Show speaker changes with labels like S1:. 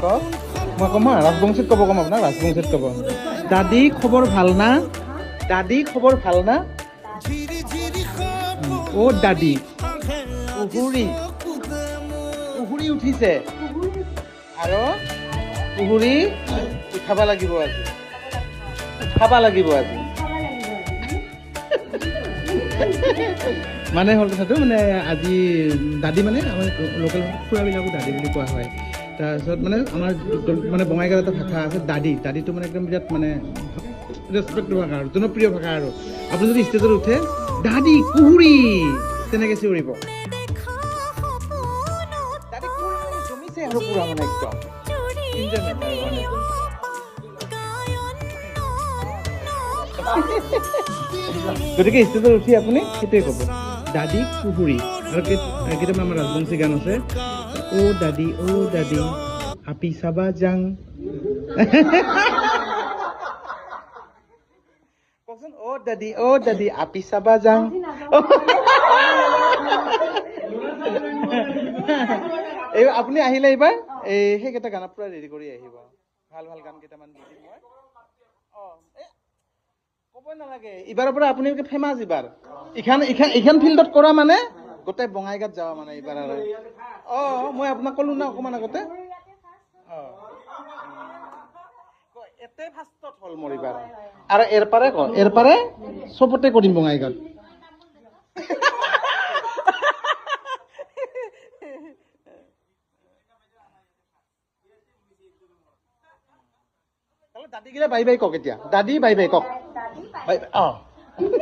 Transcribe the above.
S1: কওক মই ক'ম ৰাজবংশীত ক'ব ক'ম আপোনাক ৰাজবংশীত ক'ব দাদী খবৰ ভাল না দাদী খবৰ ভাল না অ' দাদী পুহুৰী পুহুৰী উঠিছে আৰু পুহুৰী উঠাব লাগিব আজি উঠাব লাগিব আজি মানে হ'ল কথাটো মানে আজি দাদী মানে আমাৰ লোকেল খুৰাবিলাকো দাদী বুলি কোৱা হয় তাৰপিছত মানে আমাৰ মানে বঙাইগাঁৱত এটা ভাষা আছে দাদীটো মানে একদম বিৰাট মানে ৰেচপেক্ট ভাষা আৰু জনপ্ৰিয় ভাষা আৰু আপুনি যদি ষ্টেজত উঠে দাদী কুহুৰী তেনেকৈ চিঞৰিব দাদী কুহুৰী জমিছে আৰু পুৰা মানে একদম গতিকে ষ্টেজত উঠি আপুনি সেইটোৱে ক'ব দাদী কুহুৰী আৰু কেইটামান আমাৰ ৰাজবংশী গান আছে অ' দাদী আপি চাবা যাং কচোন অ' দাদী আপি চাবা যাং এই আপুনি আহিলে এইবাৰ এই সেইকেইটা গানত পুৰা ৰেডি কৰি আহিব ভাল ভাল গান কেইটামান দি দিম মই ক'বই নালাগে এইবাৰৰ পৰা আপুনি ফেমাছ এইবাৰ এইখন ফিল্ডত কৰা মানে গোটেই বঙাইগাঁৱত যাবা মানে এইবাৰ আৰু মই আপোনাক ক'লো না অকণমান আগতে এতে ফাৰ্ষ্টত হ'ল মোৰ এইবাৰ আৰু এৰ পাৰে চবতে কৰিম বঙাইগাঁৱত দাদী কেইটা বাই বাই কওক এতিয়া দাদী বাই বাই কওক